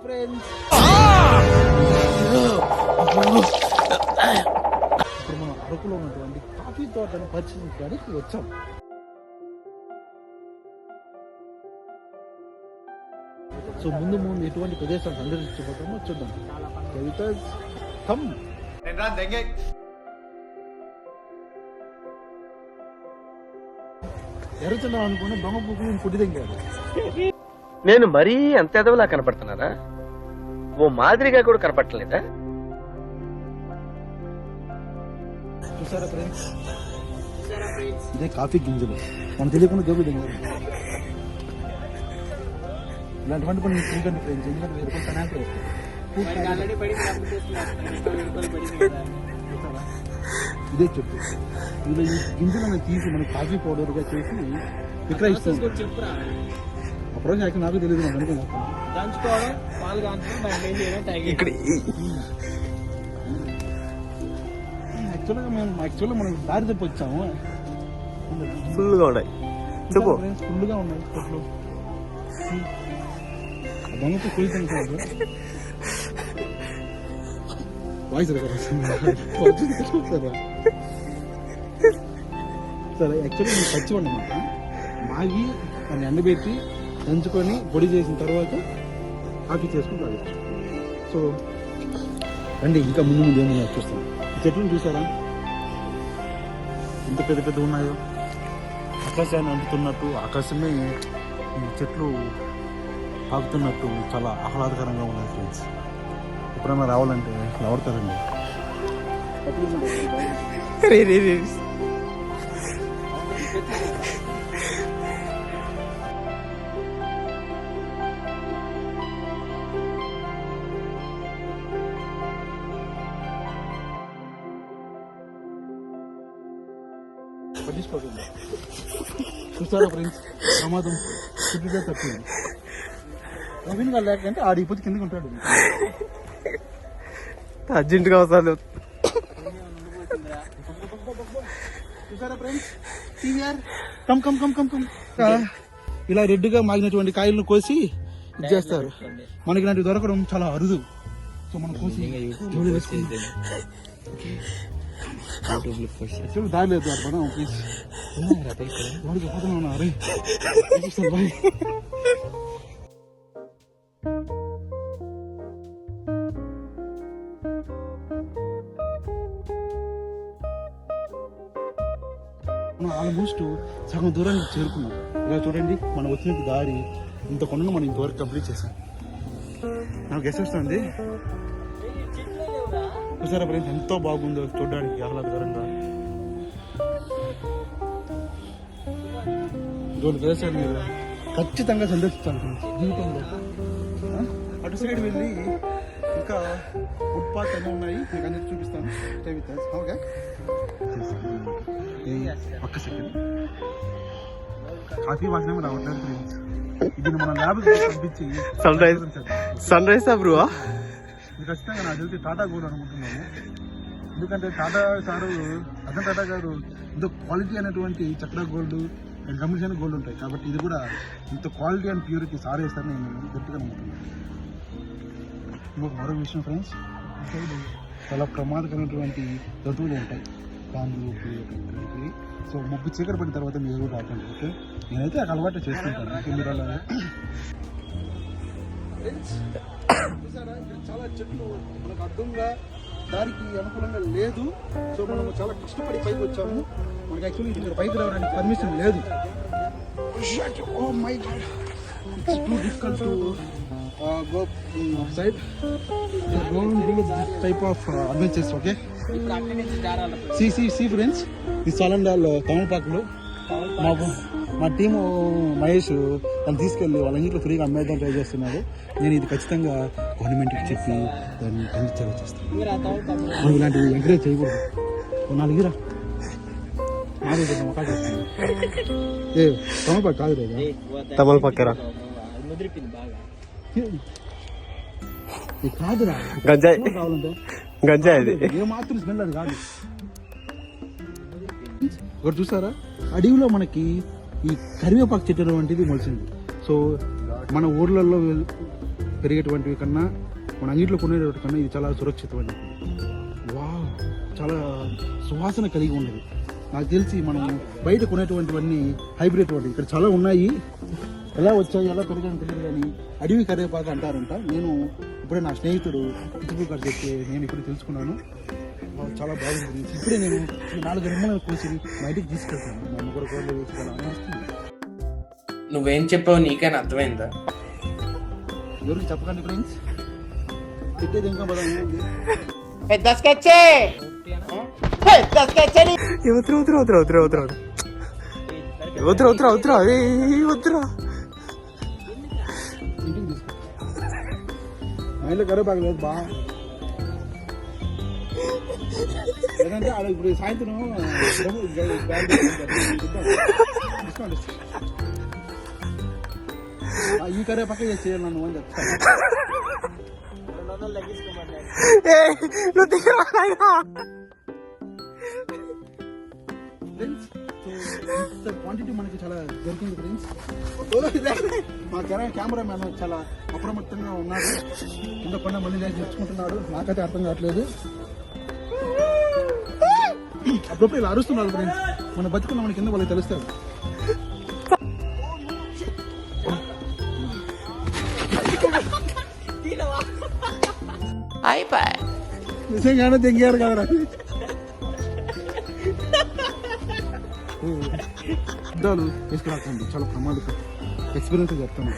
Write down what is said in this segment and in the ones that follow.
Friends ఇప్పుడు మనం అరకులో ఉన్నటువంటి కాఫీ తోటను పరిశీలించడానికి వచ్చాం. సో ముందు ఎటువంటి ప్రదేశాలు సందర్శించబోతామో చూద్దాం. ఎర్రచందనం అనుకున్న దొంగ పువ్వులు పుట్టి దగ్గర నేను మరీ అంత ఎదవలా కనపడుతున్నారా? ఓ మాదిరిగా కూడా కనపడలేదా? చూసారా ఫ్రెండ్స్, ఇదే కాఫీ గింజలు మనం తెలియకుండా జోబులు దిగారు. ఇలాంటి పని ఎందుకంటే ఫ్రెండ్స్, ఎందుకంటే ఇదే చెప్పు. ఇలా ఈ గింజలను తీసి మనం కాఫీ పౌడర్గా చేసి విక్రయిస్తాం. అప్పుడు నాకు తెలియదు, మనం అనుకున్నాం. యాక్చువల్గా మనం దారి తప్పి వచ్చాము. ఫుల్గా ఉన్నాయి, ఫుల్గా ఉన్నాయి చెట్లు. దొంగతో కులితాను కాదు వాయిస్ సరే. యాక్చువల్లీ మేము పచ్చి అన్నమాట మాగి దాన్ని ఎండబెట్టి దంచుకొని పొడి చేసిన తర్వాత కాఫీ చేసుకుని తాగొచ్చు. సో రండి, ఇంకా ముందు ఏమన్నా చూస్తాం. చెట్లను చూసారా ఎంత పెద్ద పెద్ద ఉన్నాయో? ఆకాశాన్ని అంటుతున్నట్టు, ఆకాశమే ఈ చెట్లు తాగుతున్నట్టు చాలా ఆహ్లాదకరంగా ఉన్నాయి ఫ్రెండ్స్. ఎప్పుడైనా రావాలంటే రావడతారండి. పట్టించుకోకండి. చూస్తారా ఫ్రెండ్స్, ప్రమాదం చుట్టూ తప్పింది. నవీన్ వాళ్ళు లేకంటే ఆడిపోతే కిందకి ఉంటాడు. అర్జెంటుగా అవసరం. చూసారా friends, come come come come come. ఇలా రెడ్గా మాగినటువంటి కాయలను కోసి ఇది చేస్తారు. మనకి ఇలాంటివి దొరకడం చాలా అరుదు. సో మనం కోసి దాలేదు మనం ప్లీజ్ మనం ఆల్మోస్ట్ సగం దూరానికి చేరుకున్నాం. ఇలా చూడండి, మనం వచ్చిన దారి ఇంత కొండను మనం ఇంతవరకు కంప్లీట్ చేసాం. నాకు గెస్ట్ వస్తుంది. చూసారా ఫ్రెండ్స్, ఎంతో బాగుందో చూడడానికి ఆహ్లాదకరంగా. ఇటువంటి ప్రదేశాలు మీరు ఖచ్చితంగా సందర్శించాలి ఫ్రెండ్స్ జీవితంలో. అటు సైడ్ వెళ్ళి ఇంకా ఫుట్పాత్ అన్నీ ఉన్నాయి, మీకు అందరికి చూపిస్తాను. ఓకే, ఒక్క సెకండ్. కాఫీ వాసన రావట్లేదు ఫ్రెండ్స్. ఇది మన ల్యాబ్ పంపించి సన్ రైజ్ బ్రూ ఇది ఖచ్చితంగా నాకు తెలిసి టాటా గోల్డ్ అనుకుంటున్నాము. ఎందుకంటే టాటా సారు, రతన్ టాటా గారు ఇంత క్వాలిటీ అనేటువంటి Chakra gold and commission gold ఉంటాయి. కాబట్టి ఇది కూడా ఇంత క్వాలిటీ అండ్ ప్యూరిటీ సార్ వేస్తారని నేను గట్టిగా నమ్ముతున్నాను. ఇంకొక మరో విషయం ఫ్రెండ్స్, చాలా ప్రమాదకరమైనటువంటి జంతువులు ఉంటాయి, పాములు, పులి. సో ముగ్గు చీకటి పడిన తర్వాత మీరు కూడా రాకండి. ఓకే, నేనైతే అక్కడ అలవాటు చేసుకుంటాను. ఓకే, మీరు అలాగే చాలా చెట్లు మనకు అడ్డంగా దారికి అనుకూలంగా లేదు. సో మనం చాలా కష్టపడి పైకి వచ్చాము. మనకి యాక్చువల్లీ ఇక్కడ పైకి రావడానికి పర్మిషన్ లేదు. Oh my God, it's too difficult to go side. Type of adventures. Okay, see friends, ఈ సాలండాల్ తమలపాకులు మా టీము మహేష్ తను తీసుకెళ్ళి వాళ్ళ ఇంట్లో ఫ్రీగా అమ్మేద్దాం ట్రై చేస్తున్నారు. నేను ఇది ఖచ్చితంగా గవర్నమెంట్కి చెప్పి దాన్ని పండించేలా చేస్తాను. మనం ఇలాంటివి ఎంకరేజ్ చేయకూడదు. నాలుగురా ఏ తమలపాకు కాదు లేదా? తమలపాకరా కాదురా, గంజాయి కావాలంటే గంజాయి. అది ఏ మాత్రం స్మెల్ అది కాదు. ఒకటి చూసారా, అడవిలో మనకి ఈ కరివేపాకు చెట్టు వంటిది మొలిచింది. సో మన ఊర్లలో పెరిగేటువంటివి కన్నా మన అంగిట్లో కొనేటువంటి కన్నా ఇది చాలా సురక్షితమైనది. వావ్, చాలా సువాసన కలిగి ఉన్నది. నాకు తెలిసి మనం బయట కొనేటువంటివన్నీ హైబ్రిడ్ వాటి ఇక్కడ చాలా ఉన్నాయి. ఎలా వచ్చాయి ఎలా పెరిగాయని తెలియదు కానీ అడవి కరివేపాకు అంటారంట. నేను ఇప్పుడే నా స్నేహితుడు పిచ్చిపూ గారు చెప్తే నేను ఇప్పుడు తెలుసుకున్నాను. చాలా బాగుంది. ఇప్పుడే నేను 4 రెమ్మలు కోసి మా ఇంటికి తీసుకెళ్తాను. మా ముగ్గురు కూరలు వేసి చాలా ఆనందిస్తుంది. నువ్వేం చెప్పావు నీకైనా అర్థమైందా? ఎవరికి చెప్పకండి ఫ్రెండ్స్, పెట్టేది ఇంకా బలం ఉంది. ఇంటికి తీసుకో. మా ఇంట్లో కరివేపాకు లేదు బా. లేదంటే ఆడ ఇప్పుడు సాయంత్రం డిస్కౌంట్ ఇస్తాను. ఈ కరివేపాక చేయాలి నన్ను అని చెప్తాను. ఫ్రెండ్స్, ఇంత క్వాంటిటీ మనకి చాలా దొరికింది ఫ్రెండ్స్. మా కెమెరా మ్యాన్ చాలా అప్రమత్తంగా ఉన్నాడు. కింద కొండ మళ్ళీ తెచ్చుకుంటున్నాడు. నాకైతే అర్థం కావట్లేదు. అప్పుడప్పుడు ఇలా అరుస్తున్నారు ఫ్రెండ్స్. మన బతుకున్న మన కింద వాళ్ళకి తెలుస్తారు. నిజంగానే తెంగారు కదరా. అద్దాలు తీసుకురాకండి, చాలా ప్రమాదకరం. ఎక్స్పీరియన్స్ చెప్తాను.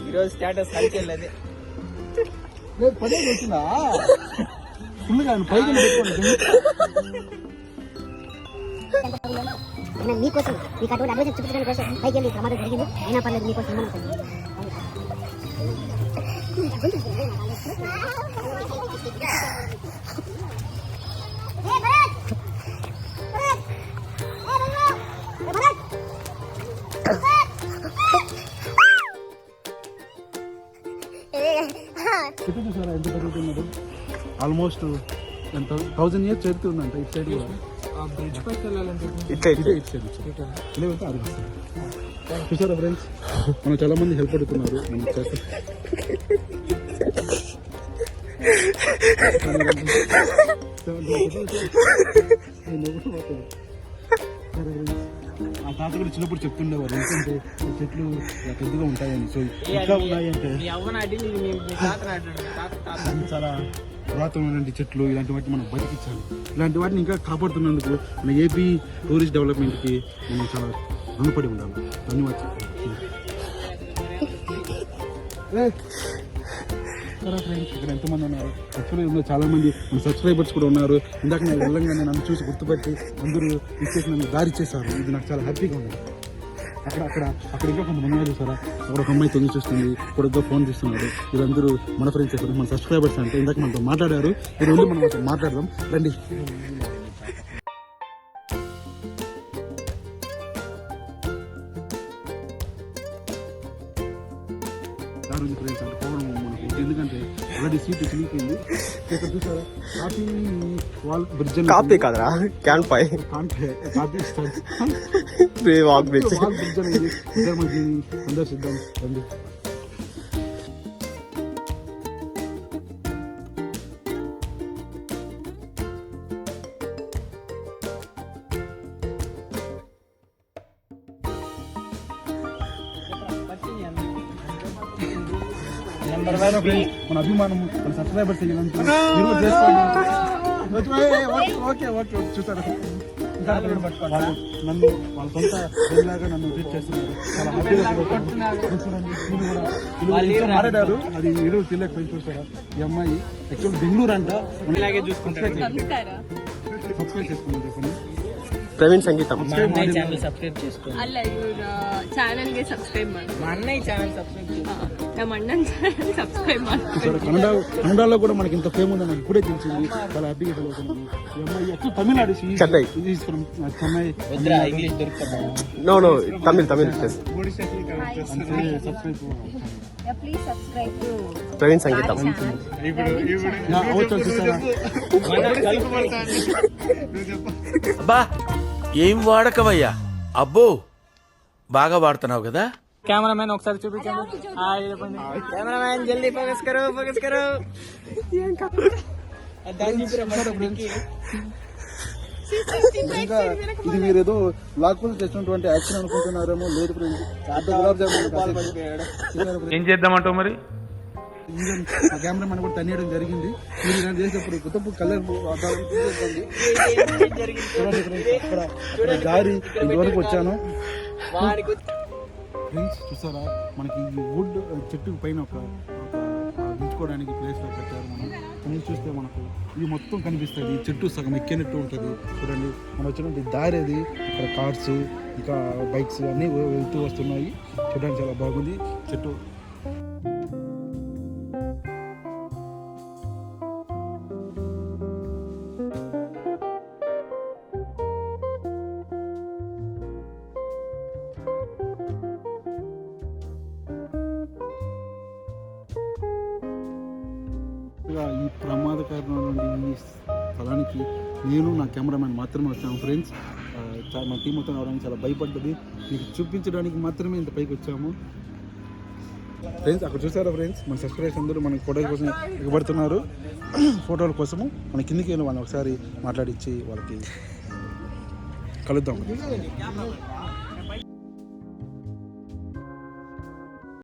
ఈరోజు స్టేటస్ కలికెళ్ళదే పదే వచ్చిందా ఫుల్ గా పైకి పెట్టుకోండి. మీకోసం మీకు అటువంటి అడ్వైజర్ చూపించడం కోసం పైకి వెళ్ళి ప్రమాదం జరిగింది. అయినా పర్లేదు, మీకోసం చెట్టు చూసారా ఎంత పెరుగుతున్నది? ఆల్మోస్ట్ ఎంత 1000 years చరిత్ర ఉందంట. ఇటు సైడ్ కూడా చూసారా ఫ్రెండ్స్, మనం చాలా మంది హెల్ప్ అడుగుతున్నారు. ఆ తాత కూడా చిన్నప్పుడు చెప్తుండేవారు ఎందుకంటే చెట్లు పెద్దగా ఉంటాయని. సో ఇంకా ఉన్నాయంటే చాలా పురాతనమైన చెట్లు, ఇలాంటి వాటిని మనం బతికించాలి. ఇలాంటి వాటిని ఇంకా కాపాడుతున్నందుకు మన ఏపీ టూరిస్ట్ డెవలప్మెంట్కి మనం చాలా రుణపడి ఉండాలి. ధన్యవాదాలు. ఫ్రెండ్స్, ఇక్కడ ఎంతమంది ఉన్నారు? యాక్చువల్గా చాలా మంది మన సబ్స్క్రైబర్స్ కూడా ఉన్నారు. ఇందాక నేను వెళ్ళంగానే నన్ను చూసి గుర్తుపట్టి అందరూ ఇచ్చేసి నన్ను దారి చేశారు. ఇది నాకు చాలా హ్యాపీగా ఉంది. అక్కడ ఇంకా కొంతమంది ఉన్నారు చూసారా? అక్కడ ఒక అమ్మాయి తొంగి చూస్తుంది, కొడుకుతో ఫోన్ చేస్తున్నారు. వీళ్ళందరూ మన ఫ్రెండ్స్ చెప్పారు, మన సబ్స్క్రైబర్స్ అంటే. ఇందాక మనతో మాట్లాడారు. మీరు వెళ్ళి మనం మాట్లాడదాం రండి. ఫ్రెండ్స్ అక్కడ పోవడం మనకు ఎందుకంటే ఆల్రెడీ సీట్ చినిగిపోయింది. ఇక్కడ చూసారా కాఫీ వాల్ బ్రిడ్జ్, కాపీ కాదరా క్యాన్ పై coffee stall walk bridge. Bridge అనేది ఇద్దరు మనకి సందర్శిద్దాం రండి. మన అభిమానం, మన సబ్స్క్రైబర్స్ ఓకే చూసారు. నన్ను వాళ్ళ సొంత లాగా నన్ను ట్రీట్ చేస్తున్నారు. చాలా హ్యాపీగా మాట్లాడారు. అది ఈరోజు తెలియకపోయింది. చూసారా ఈ అమ్మాయి యాక్చువల్ బెంగళూరు అంట. సబ్స్క్రైబ్ చేసుకున్నాను చెప్పండి. ಪ್ರವೀಣ್ ಸಂಗೀತ ಚಾನಲ್ ಸಬ್ಸ್ಕ್ರೈಬ್ చేసుకోండి. ಅಲ್ಲ ಇವ್ರ ಚಾನೆಲ್ಗೆ ಸಬ್ಸ್ಕ್ರೈಬ್ ಮಾಡಿ. మా అన్నయ్య ఛానల్ సబ్స్క్రైబ్ చేసుకోండి. ನಮ್ಮ ಅಣ್ಣನ ಚಾನಲ್ ಸಬ್ಸ್ಕ್ರೈಬ್ ಮಾಡಿ సరే కన్నడలో కూడా మనకి ఇంత ఫేమ్ ఉందని నాకు ఇప్పుడే తెలిసింది. చాలా హ్యాపీగా ఫీల్ అవుతున్నాను. ఈ అమ్మాయి యాక్చువల్ తమిళనాడు, చెన్నై. చెన్నై. ఇంగ్లీష్ దొరుకుతుందా? No Tamil please subscribe to Praveen Sangeetham. అబ్బా ఏం వాడకవయ్యా, అబ్బో బాగా వాడుతున్నావు కదా. కెమెరామెన్ ఒకసారి చూపించండి. కెమెరామెన్ జల్దీ ఫోకస్ కరో. ఇంకా ఇది మీరు ఏదో బ్లాక్ పోస్ట్ చేసినటువంటి యాక్షన్ అనుకుంటున్నారేమో. లేదు ఫ్రెండ్స్, గులాబ్ జామున్ ఏం చేద్దామంటావు మరి? మా కెమెరామెన్ కూడా తన్నేయడం జరిగింది. మీరు ఇలా చేసేటప్పుడు కొత్త కలర్ అక్కడ దారి ఇంతవరకు వచ్చాను. ఫ్రెండ్స్ చూసారా, మనకి ఈ వుడ్ చెట్టు పైన ఒక దించుకోవడానికి ప్లేస్ పెట్టారు. మనం చూస్తే మనకు ఇది మొత్తం కనిపిస్తుంది. ఈ చెట్టు సగం ఎక్కినట్టు ఉంటుంది. చూడండి, మనం వచ్చినట్టు దారి అది. ఇక్కడ కార్స్ ఇంకా బైక్స్ అన్నీ వెళ్తూ వస్తున్నాయి. చూడడానికి చాలా బాగుంది చెట్టు. ఈ ప్రమాదకరమైన ఈ స్థలానికి నేను నా కెమెరామెన్ మాత్రమే వచ్చాము ఫ్రెండ్స్. మా టీం మొత్తం రావడానికి చాలా భయపడ్డది. మీకు చూపించడానికి మాత్రమే ఇంత పైకి వచ్చాము ఫ్రెండ్స్. అక్కడ చూసారా ఫ్రెండ్స్, మన సబ్స్క్రైబర్స్ అందరూ మనకి ఫోటోల కోసం ఎగబడుతున్నారు. ఫోటోల కోసము మన కిందికి వెళ్ళి వాళ్ళని ఒకసారి మాట్లాడించి వాళ్ళకి కలుద్దాం.